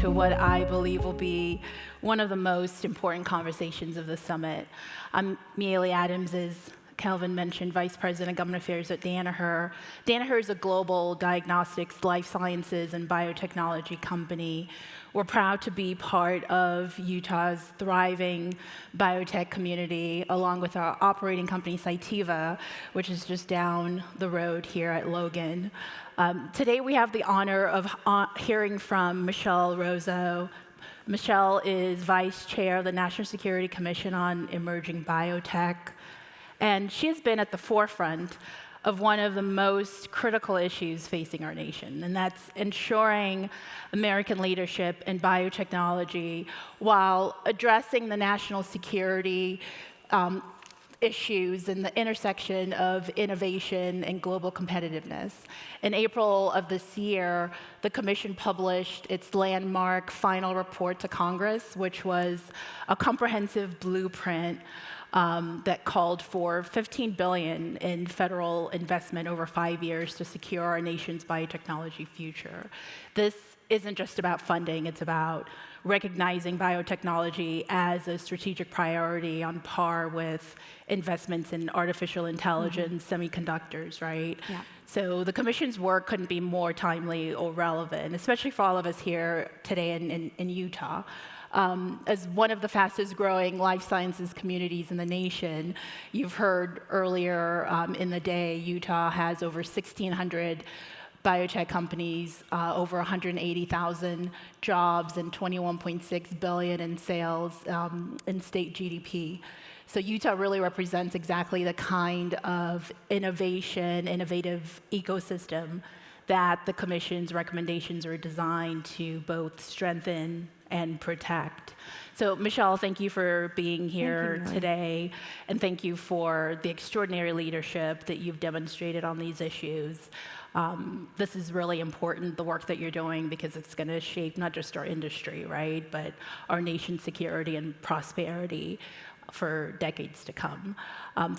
What I believe will be one of the most important conversations of the summit. I'm Mayealie Adams, as Kelvin mentioned, Vice President of Government Affairs at Danaher. Danaher is a global diagnostics, life sciences, and biotechnology company. We're proud to be part of Utah's thriving biotech community, along with our operating company, Cytiva, which is just down the road here at Logan. Today we have the honor of hearing from Michelle Rozo. Michelle is Vice Chair of the National Security Commission on Emerging Biotech, and she has been at the forefront of one of the most critical issues facing our nation, and that's ensuring American leadership in biotechnology while addressing the national security issues in the intersection of innovation and global competitiveness. In April of this year, the Commission published its landmark final report to Congress, which was a comprehensive blueprint that called for $15 billion in federal investment over 5 years to secure our nation's biotechnology future. This isn't just about funding, it's about recognizing biotechnology as a strategic priority on par with investments in artificial intelligence, semiconductors, right? Yeah. So the Commission's work couldn't be more timely or relevant, especially for all of us here today in Utah. As one of the fastest growing life sciences communities in the nation, you've heard earlier in the day, Utah has over 1,600 biotech companies, over 180,000 jobs, and $21.6 billion in sales in state GDP. So Utah really represents exactly the kind of innovative ecosystem that the Commission's recommendations are designed to both strengthen and protect. So Michelle, thank you for being here today, and thank you for the extraordinary leadership that you've demonstrated on these issues. This is really important, the work that you're doing, because it's going to shape not just our industry, right, but our nation's security and prosperity for decades to come.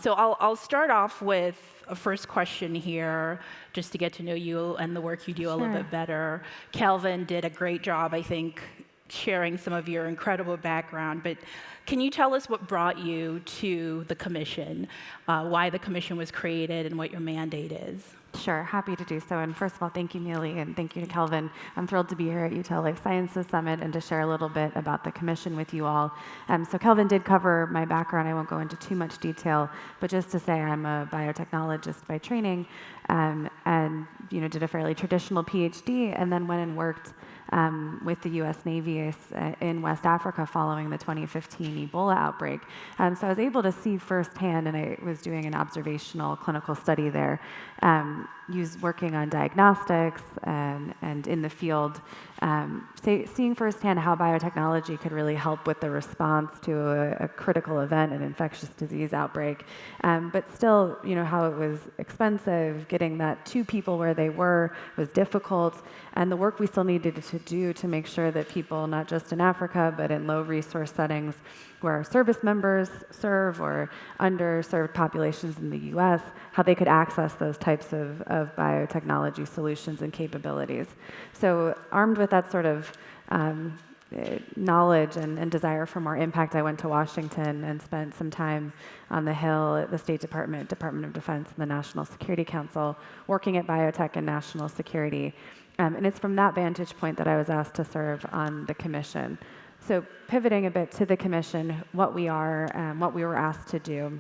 So I'll start off with a first question here, just to get to know you and the work you do a little bit better. Kelvin did a great job, I think, sharing some of your incredible background, but can you tell us what brought you to the Commission, why the Commission was created, and what your mandate is? Sure, happy to do so. And first of all, thank you, Mayealie, and thank you to Kelvin. I'm thrilled to be here at Utah Life Sciences Summit and to share a little bit about the Commission with you all. So Kelvin did cover my background. I won't go into too much detail, but just to say I'm a biotechnologist by training, and did a fairly traditional PhD, and then went and worked with the U.S. Navy in West Africa following the 2015 Ebola outbreak. So I was able to see firsthand, and I was doing an observational clinical study there, working on diagnostics and in the field, seeing firsthand how biotechnology could really help with the response to a critical event, an infectious disease outbreak. But still, how it was expensive, getting that to people where they were was difficult, and the work we still needed to do to make sure that people, not just in Africa, but in low resource settings where our service members serve or underserved populations in the US, how they could access those types of biotechnology solutions and capabilities. So armed with that sort of knowledge and desire for more impact, I went to Washington and spent some time on the Hill at the State Department, Department of Defense, and the National Security Council, working at biotech and national security. And it's from that vantage point that I was asked to serve on the Commission. So pivoting a bit to the Commission, what we are, what we were asked to do.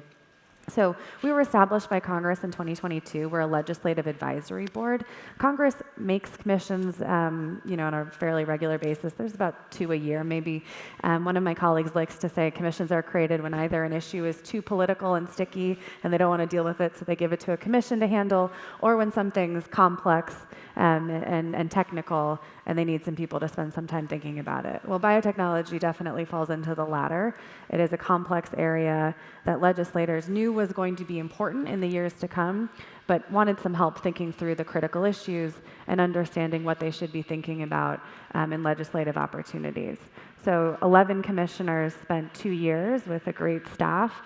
So we were established by Congress in 2022. We're a legislative advisory board. Congress makes commissions, on a fairly regular basis. There's about 2 a year, maybe. One of my colleagues likes to say commissions are created when either an issue is too political and sticky and they don't want to deal with it, so they give it to a commission to handle, or when something's complex and technical, and they need some people to spend some time thinking about it. Well, biotechnology definitely falls into the latter. It is a complex area that legislators knew was going to be important in the years to come, but wanted some help thinking through the critical issues and understanding what they should be thinking about in legislative opportunities. So 11 commissioners spent 2 years with a great staff.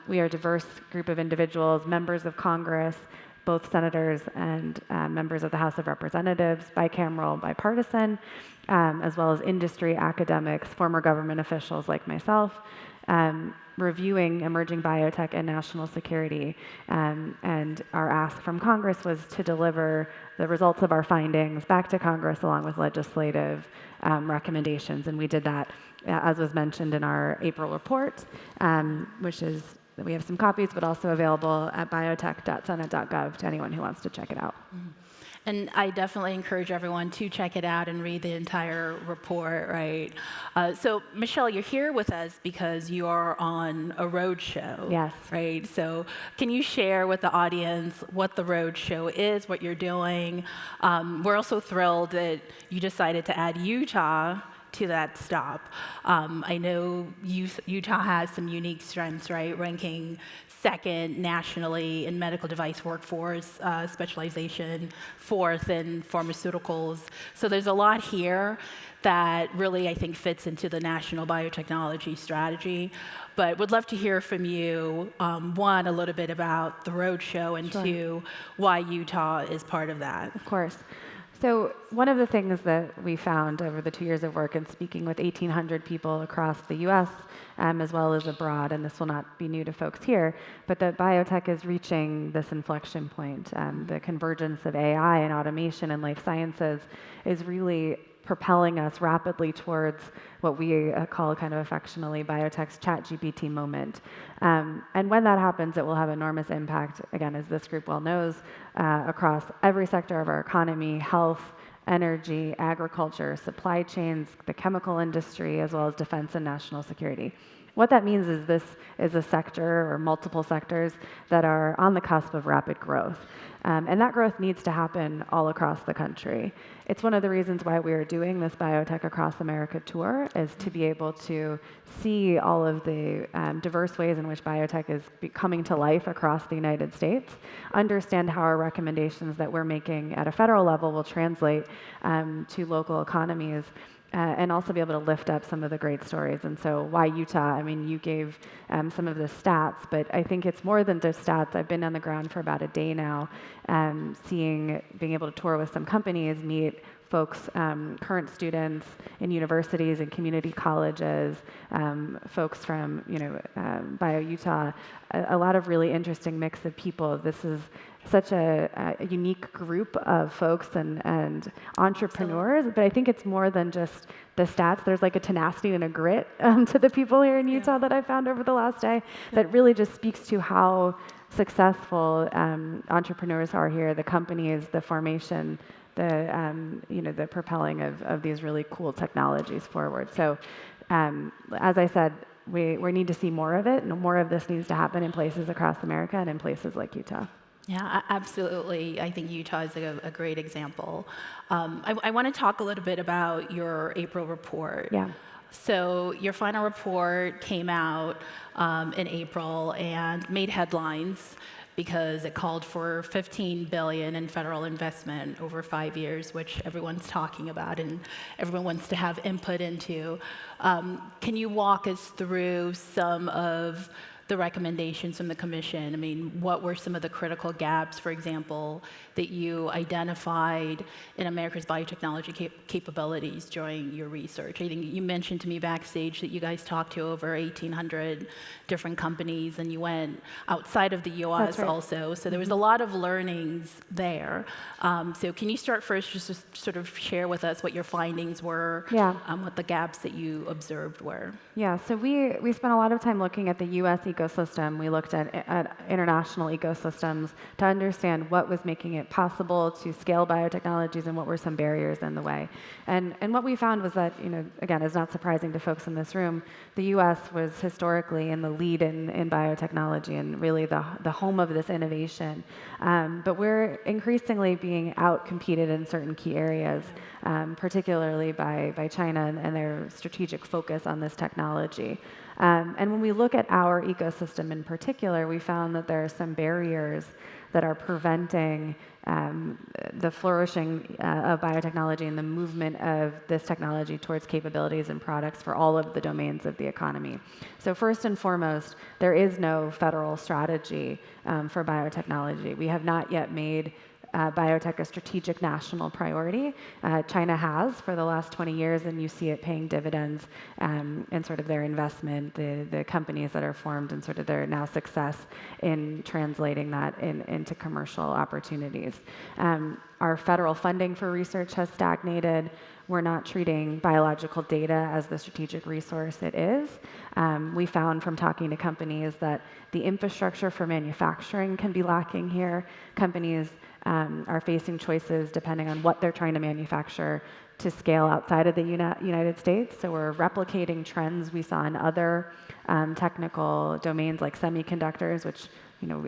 We are a diverse group of individuals, members of Congress, both senators and members of the House of Representatives, bicameral, bipartisan, as well as industry, academics, former government officials like myself, reviewing emerging biotech and national security. And our ask from Congress was to deliver the results of our findings back to Congress along with legislative recommendations. And we did that, as was mentioned in our April report, which is, we have some copies, but also available at biotech.senate.gov to anyone who wants to check it out. Mm-hmm. And I definitely encourage everyone to check it out and read the entire report, right? So, Michelle, you're here with us because you are on a road show. Yes. Right? So, can you share with the audience what the road show is, what you're doing? We're also thrilled that you decided to add Utah to that stop. I know Utah has some unique strengths, right? Ranking second nationally in medical device workforce specialization, fourth in pharmaceuticals. So there's a lot here that really, I think, fits into the national biotechnology strategy. But would love to hear from you, one, a little bit about the roadshow, and Sure. two, why Utah is part of that. Of course. So one of the things that we found over the 2 years of work and speaking with 1,800 people across the US as well as abroad, and this will not be new to folks here, but that biotech is reaching this inflection point. The convergence of AI and automation and life sciences is really propelling us rapidly towards what we call kind of affectionately biotech's ChatGPT moment. And when that happens, it will have enormous impact, again, as this group well knows, across every sector of our economy: health, energy, agriculture, supply chains, the chemical industry, as well as defense and national security. What that means is this is a sector or multiple sectors that are on the cusp of rapid growth. And that growth needs to happen all across the country. It's one of the reasons why we are doing this Biotech Across America tour, is to be able to see all of the diverse ways in which biotech is coming to life across the United States, understand how our recommendations that we're making at a federal level will translate to local economies, and also be able to lift up some of the great stories. And so why Utah? I mean, you gave some of the stats, but I think it's more than just stats. I've been on the ground for about a day now, being able to tour with some companies, meet folks, current students in universities and community colleges, folks from BioUtah, a lot of really interesting mix of people. This is such a unique group of folks and entrepreneurs, but I think it's more than just the stats. There's like a tenacity and a grit to the people here in Utah that I found over the last day that really just speaks to how successful entrepreneurs are here, the companies, the formation, the propelling of these really cool technologies forward. So as I said, we need to see more of it, and more of this needs to happen in places across America and in places like Utah. Yeah, absolutely. I think Utah is a great example. I want to talk a little bit about your April report. Yeah. So your final report came out in April and made headlines because it called for $15 billion in federal investment over 5 years, which everyone's talking about and everyone wants to have input into. Can you walk us through some of the recommendations from the commission? I mean, what were some of the critical gaps, for example, that you identified in America's biotechnology capabilities during your research? I think you mentioned to me backstage that you guys talked to over 1,800 different companies, and you went outside of the US. That's right. Also. So there was a lot of learnings there. So can you start first just to sort of share with us what your findings were, what the gaps that you observed were? Yeah, so we spent a lot of time looking at the US ecosystem. We looked at international ecosystems to understand what was making it possible to scale biotechnologies and what were some barriers in the way. And what we found was that, again, it's not surprising to folks in this room, the US was historically in the lead in biotechnology and really the home of this innovation. But we're increasingly being out-competed in certain key areas, particularly by China and their strategic focus on this technology. And when we look at our ecosystem in particular, we found that there are some barriers that are preventing the flourishing of biotechnology and the movement of this technology towards capabilities and products for all of the domains of the economy. So first and foremost, there is no federal strategy for biotechnology. We have not yet made biotech a strategic national priority. China has for the last 20 years, and you see it paying dividends in sort of their investment, the companies that are formed, and sort of their now success in translating that into commercial opportunities. Our federal funding for research has stagnated. We're not treating biological data as the strategic resource it is. We found from talking to companies that the infrastructure for manufacturing can be lacking here. Companies are facing choices depending on what they're trying to manufacture to scale outside of the United States. So we're replicating trends we saw in other technical domains like semiconductors, which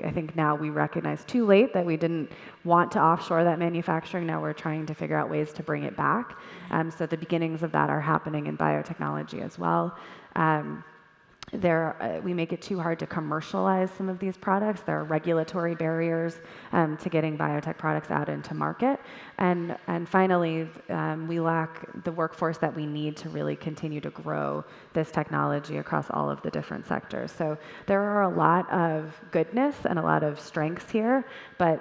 I think now we recognize too late that we didn't want to offshore that manufacturing. Now we're trying to figure out ways to bring it back. So the beginnings of that are happening in biotechnology as well. We make it too hard to commercialize some of these products. There are regulatory barriers to getting biotech products out into market. And finally, we lack the workforce that we need to really continue to grow this technology across all of the different sectors. So there are a lot of goodness and a lot of strengths here, but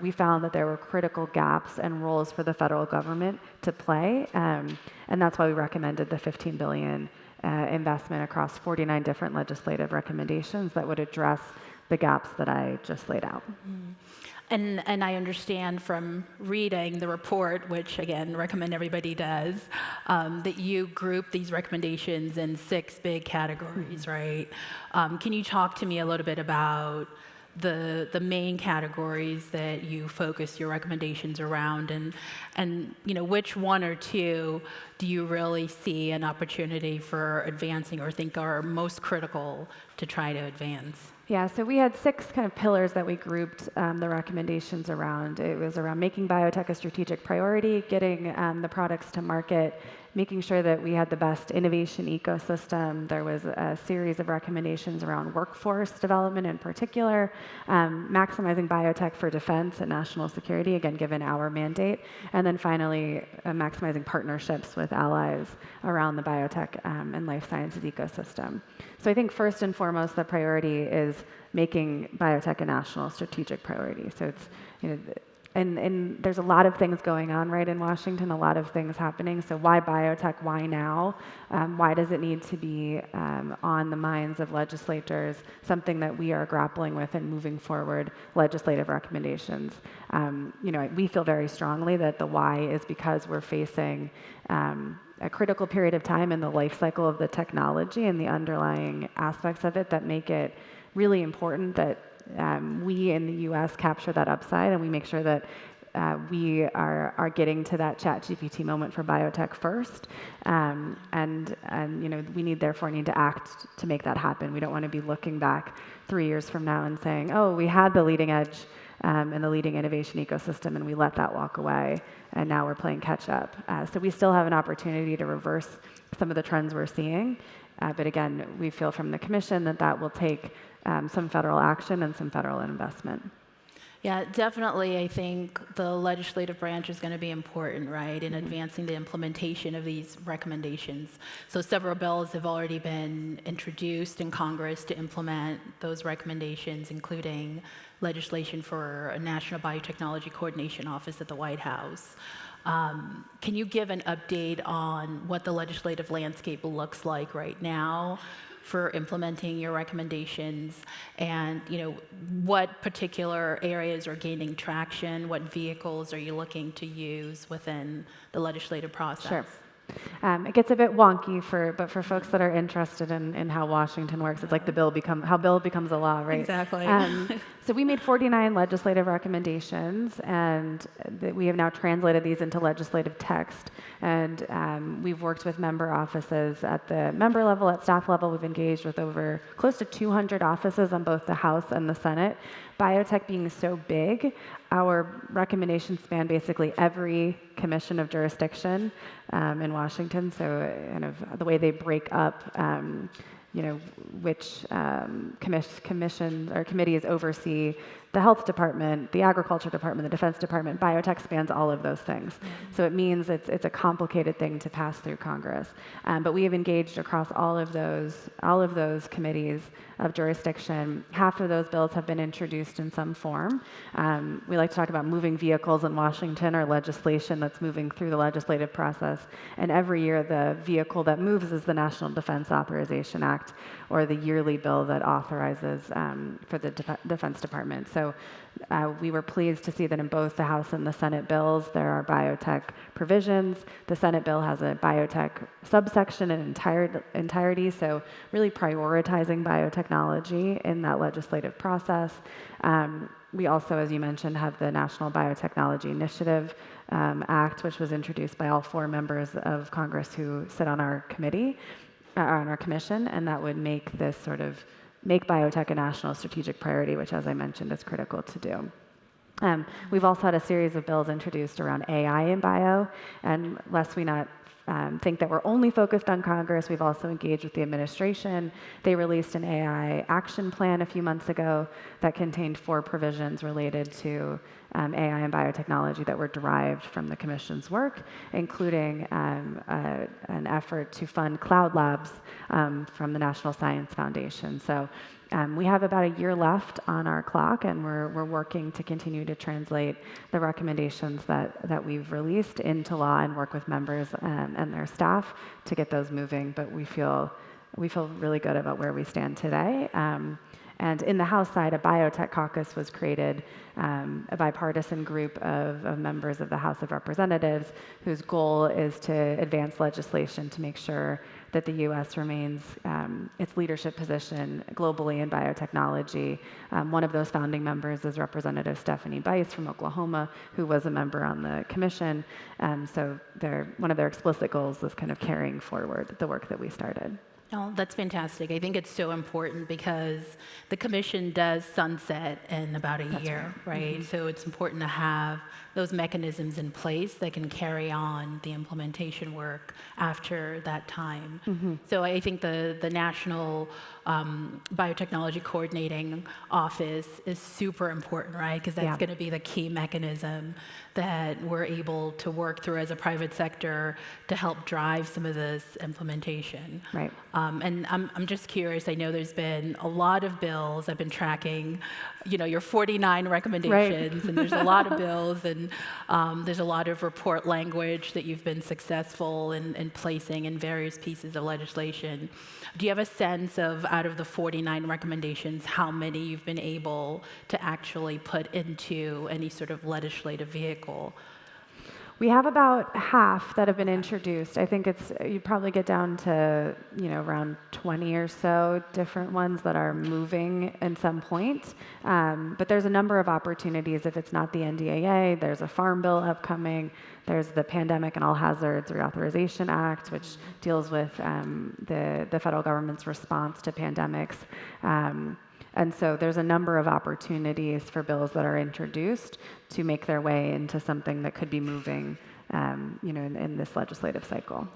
we found that there were critical gaps and roles for the federal government to play. And that's why we recommended the $15 billion investment across 49 different legislative recommendations that would address the gaps that I just laid out. Mm-hmm. And I understand from reading the report, which again, recommend everybody does, that you group these recommendations in 6 big categories, right? Can you talk to me a little bit about the main categories that you focus your recommendations around, and which one or two do you really see an opportunity for advancing or think are most critical to try to advance? Yeah, so we had 6 kind of pillars that we grouped the recommendations around. It was around making biotech a strategic priority, getting the products to market, making sure that we had the best innovation ecosystem. There was a series of recommendations around workforce development in particular, maximizing biotech for defense and national security, again, given our mandate, and then finally, maximizing partnerships with allies around the biotech and life sciences ecosystem. So I think first and foremost, the priority is making biotech a national strategic priority. So it's, and there's a lot of things going on right in Washington, a lot of things happening. So why biotech? Why now? Why does it need to be on the minds of legislators? Something that we are grappling with and moving forward legislative recommendations. We feel very strongly that the why is because we're facing a critical period of time in the life cycle of the technology and the underlying aspects of it that make it really important that we in the U.S. capture that upside and we make sure that we are getting to that ChatGPT moment for biotech first, and we therefore need to act to make that happen. We don't want to be looking back 3 years from now and saying, oh, we had the leading edge and the leading innovation ecosystem and we let that walk away and now we're playing catch up. So we still have an opportunity to reverse some of the trends we're seeing, but again, we feel from the Commission that will take some federal action and some federal investment. Yeah, definitely. I think the legislative branch is going to be important, right, in advancing the implementation of these recommendations. So several bills have already been introduced in Congress to implement those recommendations, including legislation for a National Biotechnology Coordination Office at the White House. Can you give an update on what the legislative landscape looks like right now for implementing your recommendations, and what particular areas are gaining traction? What vehicles are you looking to use within the legislative process? Sure. It gets a bit wonky but for folks that are interested in how Washington works, it's like how bill becomes a law, right? Exactly. So we made 49 legislative recommendations, and we have now translated these into legislative text. And we've worked with member offices at the member level, at staff level. We've engaged with over close to 200 offices on both the House and the Senate. Biotech being so big, our recommendations span basically every commission of jurisdiction in Washington. So kind of the way they break up which commissions or committees oversee the health department, the agriculture department, the defense department. Biotech spans all of those things. So it means it's a complicated thing to pass through Congress. But we have engaged across all of those committees of jurisdiction. Half of those bills have been introduced in some form. We like to talk about moving vehicles in Washington, or legislation that's moving through the legislative process. And every year the vehicle that moves is the National Defense Authorization Act, or the yearly bill that authorizes for the Defense Department. So we were pleased to see that in both the House and the Senate bills, there are biotech provisions. The Senate bill has a biotech subsection in entirety, so really prioritizing biotechnology in that legislative process. We also, as you mentioned, have the National Biotechnology Initiative Act, which was introduced by all 4 members of Congress who sit on our committee, on our commission, and that would make biotech a national strategic priority, which, as I mentioned, is critical to do. We've also had a series of bills introduced around AI in bio, and lest we not think that we're only focused on Congress, we've also engaged with the administration. They released an AI action plan a few months ago that contained 4 provisions related to AI and biotechnology that were derived from the Commission's work, including an effort to fund cloud labs from the National Science Foundation. So we have about a year left on our clock, and we're working to continue to translate the recommendations that we've released into law and work with members and their staff to get those moving. But we feel really good about where we stand today. And in the House side, a biotech caucus was created, a bipartisan group of members of the House of Representatives, whose goal is to advance legislation to make sure that the U.S. remains its leadership position globally in biotechnology. One of those founding members is Representative Stephanie Bice from Oklahoma, who was a member on the commission. So one of their explicit goals is kind of carrying forward the work that we started. Oh, that's fantastic. I think it's so important because the commission does sunset in about a year, right? Mm-hmm. So it's important to have those mechanisms in place that can carry on the implementation work after that time. Mm-hmm. So I think the National Biotechnology Coordinating Office is super important, right? Because that's going to be the key mechanism that we're able to work through as a private sector to help drive some of this implementation. Right. And I'm just curious, I know there's been a lot of bills. I've been tracking, your 49 recommendations, and there's a lot of bills, and there's a lot of report language that you've been successful in placing in various pieces of legislation. Do you have a sense of, out of the 49 recommendations, how many you've been able to actually put into any sort of legislative vehicle? We have about half that have been introduced. I think you probably get down to around 20 or so different ones that are moving at some point. But there's a number of opportunities. If it's not the NDAA, there's a farm bill upcoming. There's the Pandemic and All Hazards Reauthorization Act, which deals with the federal government's response to pandemics. And so there's a number of opportunities for bills that are introduced to make their way into something that could be moving, in this legislative cycle.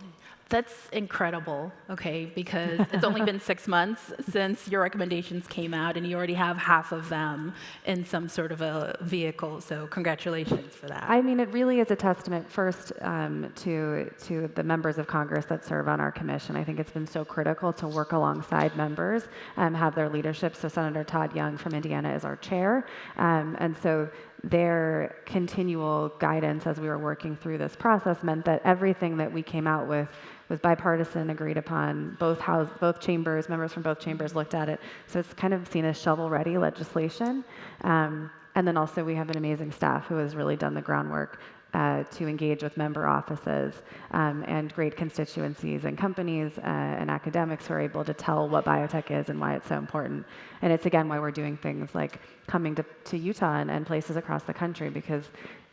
That's incredible, okay, because it's only been 6 months since your recommendations came out, and you already have half of them in some sort of a vehicle, so congratulations for that. I mean, it really is a testament first to the members of Congress that serve on our commission. I think it's been so critical to work alongside members, have their leadership. So Senator Todd Young from Indiana is our chair, and so their continual guidance as we were working through this process meant that everything that we came out with was bipartisan, agreed upon. Both chambers, members from both chambers looked at it. So it's kind of seen as shovel-ready legislation. And then also we have an amazing staff who has really done the groundwork to engage with member offices and great constituencies and companies and academics who are able to tell what biotech is and why it's so important. And it's, again, why we're doing things like coming to Utah and places across the country, because,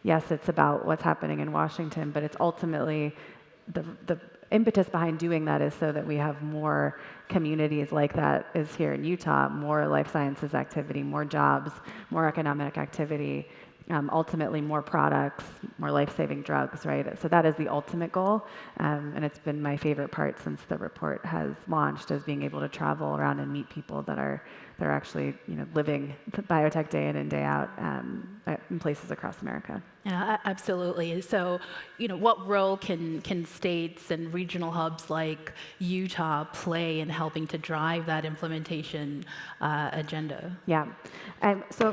yes, it's about what's happening in Washington, but it's ultimately the impetus behind doing that is so that we have more communities like that is here in Utah, more life sciences activity, more jobs, more economic activity, ultimately more products, more life-saving drugs, right? So that is the ultimate goal, and it's been my favorite part since the report has launched, is being able to travel around and meet people that are actually, living biotech day in and day out in places across America. Yeah, absolutely. So, what role can states and regional hubs like Utah play in helping to drive that implementation agenda? Yeah. So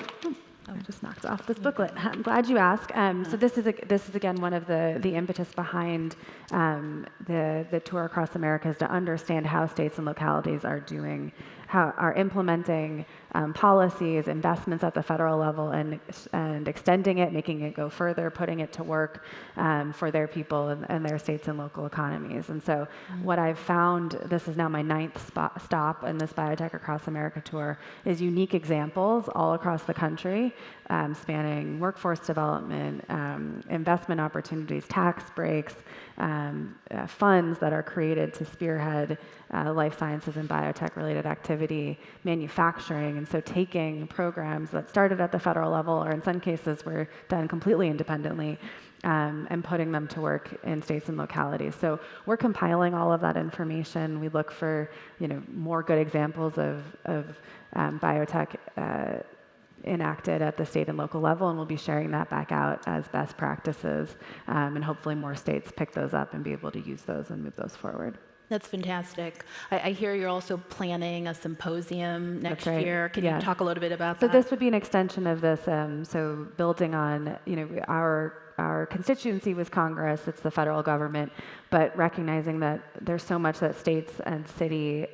I just knocked off this booklet. I'm glad you asked. So this is again one of the impetus behind the tour across America, is to understand how states and localities are implementing policies, investments at the federal level, and extending it, making it go further, putting it to work for their people and their states and local economies. And so what I've found, this is now my 9th stop in this Biotech Across America tour, is unique examples all across the country, spanning workforce development, investment opportunities, tax breaks, funds that are created to spearhead life sciences and biotech related activity, manufacturing. And so taking programs that started at the federal level, or in some cases were done completely independently, and putting them to work in states and localities. So we're compiling all of that information. We look for more good examples of biotech enacted at the state and local level, and we'll be sharing that back out as best practices, and hopefully more states pick those up and be able to use those and move those forward. That's fantastic. I hear you're also planning a symposium next year. Can you talk a little bit about that? So this would be an extension of this. So building on, our constituency was Congress, it's the federal government, but recognizing that there's so much that states and city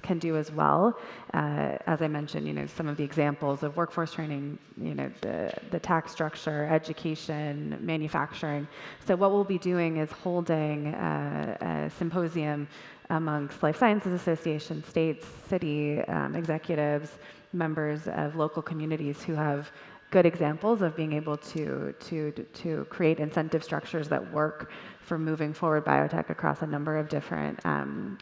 can do as well. As I mentioned, some of the examples of workforce training, the tax structure, education, manufacturing. So what we'll be doing is holding a symposium amongst life sciences associations, states, city executives, members of local communities who have good examples of being able to create incentive structures that work for moving forward biotech across a number of different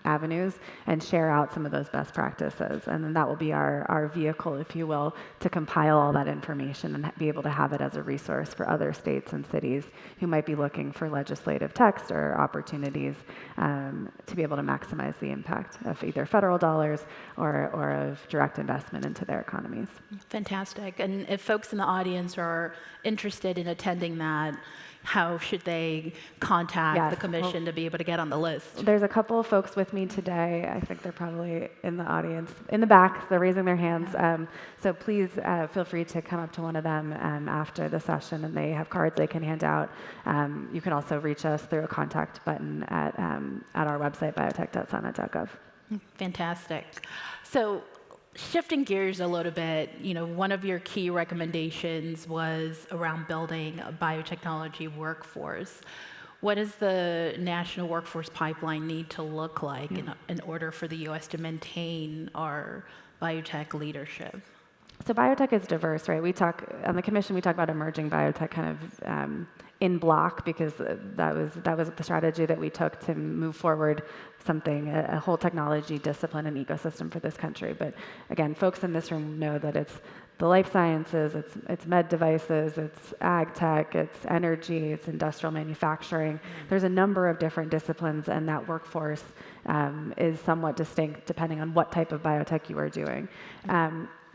avenues, and share out some of those best practices. And then that will be our vehicle, if you will, to compile all that information and be able to have it as a resource for other states and cities who might be looking for legislative text or opportunities to be able to maximize the impact of either federal dollars or of direct investment into their economies. Fantastic. And if folks in the audience are interested in attending that, how should they contact the commission to be able to get on the list? There's a couple of folks with me today. I think they're probably in the audience, in the back. They're raising their hands. So please feel free to come up to one of them after the session, and they have cards they can hand out. You can also reach us through a contact button at our website, biotech.senate.gov. Fantastic. So shifting gears a little bit, one of your key recommendations was around building a biotechnology workforce. What does the national workforce pipeline need to look like in order for the U.S. to maintain our biotech leadership? So biotech is diverse, right? On the commission, we talk about emerging biotech kind of in block, because that was the strategy that we took to move forward a whole technology discipline and ecosystem for this country. But again, folks in this room know that it's the life sciences, it's med devices, it's ag tech, it's energy, it's industrial manufacturing. There's a number of different disciplines, and that workforce is somewhat distinct depending on what type of biotech you are doing.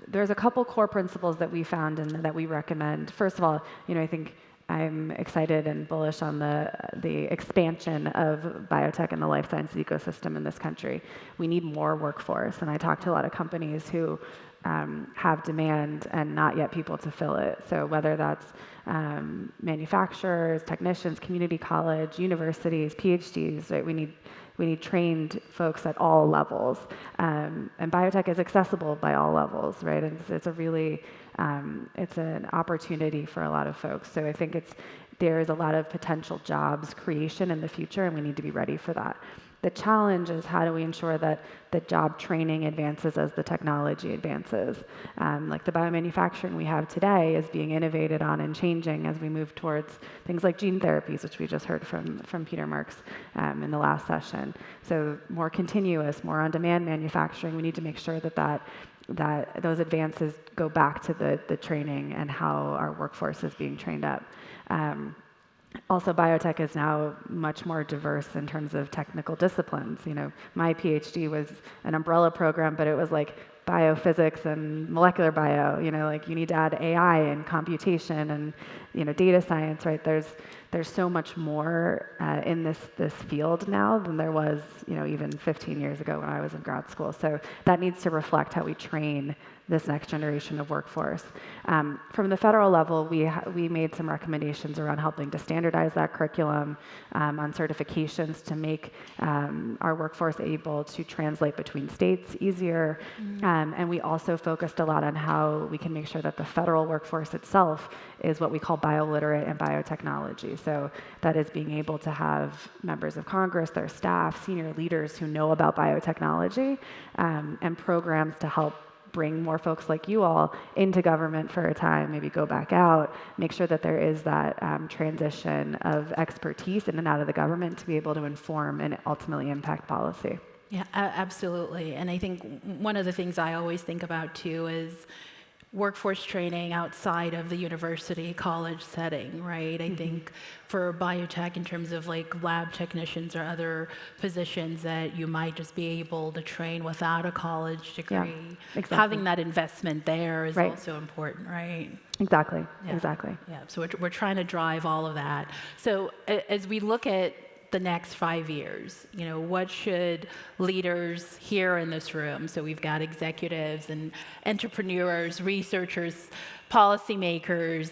There's a couple core principles that we found and that we recommend. First of all, I think I'm excited and bullish on the expansion of biotech and the life sciences ecosystem in this country. We need more workforce, and I talk to a lot of companies who have demand and not yet people to fill it. So whether that's manufacturers, technicians, community college, universities, PhDs, right? We need trained folks at all levels, and biotech is accessible by all levels, right? And it's a really it's an opportunity for a lot of folks. So I think it's there's a lot of potential jobs creation in the future, and we need to be ready for that. The challenge is how do we ensure that the job training advances as the technology advances. Like the biomanufacturing we have today is being innovated on and changing as we move towards things like gene therapies, which we just heard from Peter Marks in the last session. So more continuous, more on-demand manufacturing. We need to make sure that those advances go back to the training and how our workforce is being trained up. Also, biotech is now much more diverse in terms of technical disciplines. My PhD was an umbrella program, but it was like biophysics and molecular bio. Like you need to add AI and computation and data science. Right? There's so much more in this field now than there was even 15 years ago when I was in grad school. So that needs to reflect how we train this next generation of workforce. From the federal level, we made some recommendations around helping to standardize that curriculum on certifications to make our workforce able to translate between states easier. And we also focused a lot on how we can make sure that the federal workforce itself is what we call bioliterate and biotechnology. So that is being able to have members of Congress, their staff, senior leaders who know about biotechnology, and programs to help bring more folks like you all into government for a time, maybe go back out, make sure that there is that transition of expertise in and out of the government to be able to inform and ultimately impact policy. Yeah, absolutely. And I think one of the things I always think about too is workforce training outside of the university college setting, right? I think for biotech, in terms of like lab technicians or other positions that you might just be able to train without a college degree, exactly. Having that investment there is right. also important, right? Exactly. Yeah. Exactly. Yeah. So we're trying to drive all of that. So as we look at the next 5 years, what should leaders here in this room, so we've got executives and entrepreneurs, researchers, policymakers,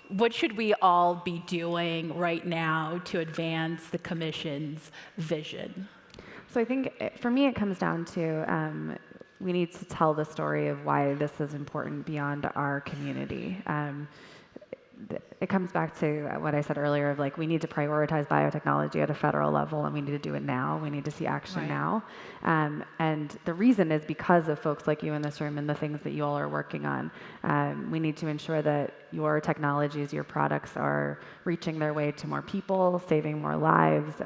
what should we all be doing right now to advance the Commission's vision? So I think for me it comes down to we need to tell the story of why this is important beyond our community. It comes back to what I said earlier of like we need to prioritize biotechnology at a federal level, and we need to do it now. We need to see action now. And the reason is because of folks like you in this room and the things that you all are working on. We need to ensure that your technologies, your products are reaching their way to more people, saving more lives,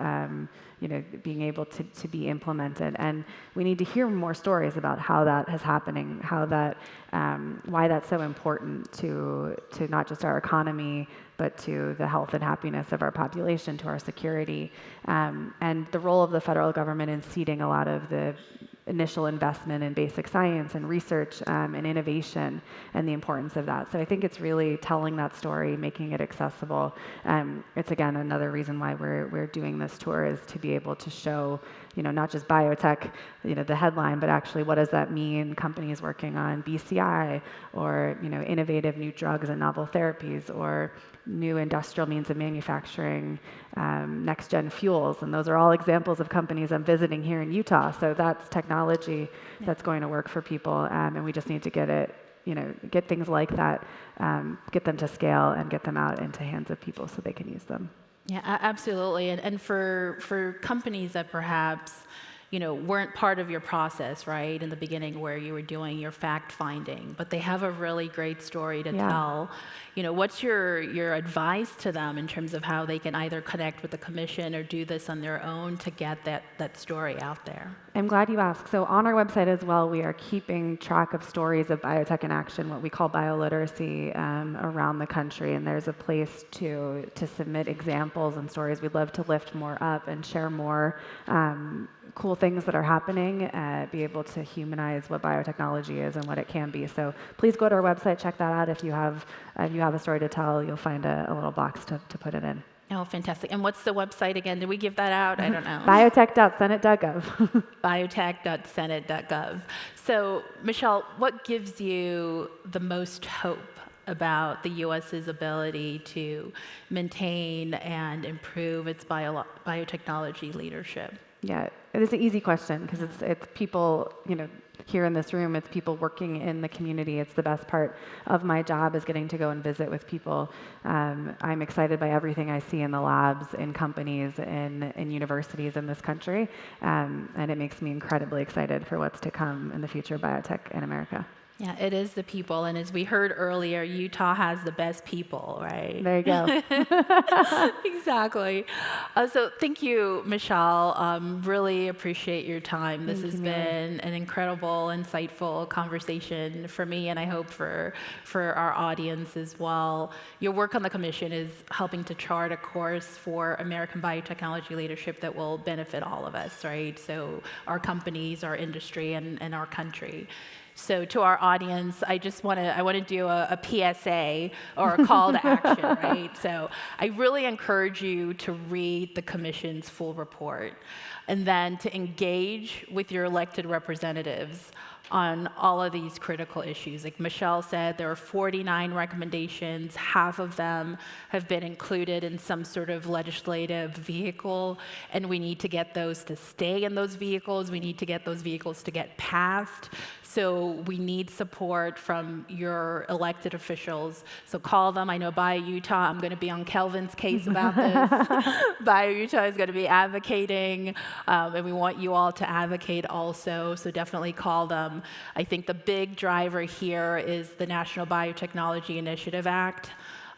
being able to be implemented. And we need to hear more stories about how that is happening, why that's so important to not just our economy, but to the health and happiness of our population, to our security, and the role of the federal government in seeding a lot of the initial investment in basic science and research and innovation and the importance of that. So I think it's really telling that story, making it accessible. It's again another reason why we're doing this tour, is to be able to show, not just biotech, the headline, but actually what does that mean? Companies working on BCI or innovative new drugs and novel therapies, or new industrial means of manufacturing, next-gen fuels. And those are all examples of companies I'm visiting here in Utah. So that's technology that's going to work for people. And we just need to get things like that, get them to scale and get them out into hands of people so they can use them. Yeah, absolutely. And for companies that perhaps weren't part of your process, right, in the beginning where you were doing your fact finding, but they have a really great story to tell. What's your advice to them in terms of how they can either connect with the Commission or do this on their own to get that story out there? I'm glad you asked. So on our website as well, we are keeping track of stories of biotech in action, what we call bioliteracy, around the country. And there's a place to submit examples and stories. We'd love to lift more up and share more cool things that are happening, be able to humanize what biotechnology is and what it can be. So please go to our website, check that out. If you have a story to tell, you'll find a little box to put it in. Oh, fantastic. And what's the website again? Did we give that out? I don't know. biotech.senate.gov. biotech.senate.gov. So, Michelle, what gives you the most hope about the U.S.'s ability to maintain and improve its biotechnology leadership? Yeah, it is an easy question because it's people, here in this room, it's people working in the community. It's the best part of my job is getting to go and visit with people. I'm excited by everything I see in the labs, in companies, in universities in this country, and it makes me incredibly excited for what's to come in the future of biotech in America. Yeah, it is the people, and as we heard earlier, Utah has the best people, right? There you go. Exactly. So thank you, Michelle. Really appreciate your time. This has been an incredible, insightful conversation for me, and I hope for our audience as well. Your work on the commission is helping to chart a course for American biotechnology leadership that will benefit all of us, right? So our companies, our industry, and our country. So to our audience, I want to do a PSA or a call to action, right? So I really encourage you to read the commission's full report and then to engage with your elected representatives on all of these critical issues. Like Michelle said, there are 49 recommendations. Half of them have been included in some sort of legislative vehicle, and we need to get those to stay in those vehicles. We need to get those vehicles to get passed. So we need support from your elected officials. So call them. I know Bio Utah, I'm going to be on Kelvin's case about this. Bio Utah is going to be advocating, and we want you all to advocate also. So definitely call them. I think the big driver here is the National Biotechnology Initiative Act.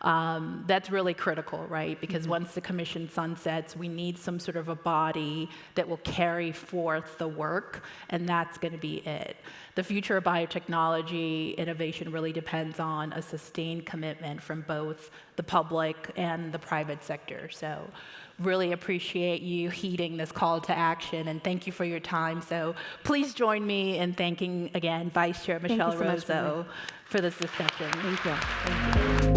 That's really critical, right? Because once the commission sunsets, we need some sort of a body that will carry forth the work, and that's going to be it. The future of biotechnology innovation really depends on a sustained commitment from both the public and the private sector. So really appreciate you heeding this call to action, and thank you for your time. So please join me in thanking, again, Vice Chair Michelle Rozo for this discussion. Thank you.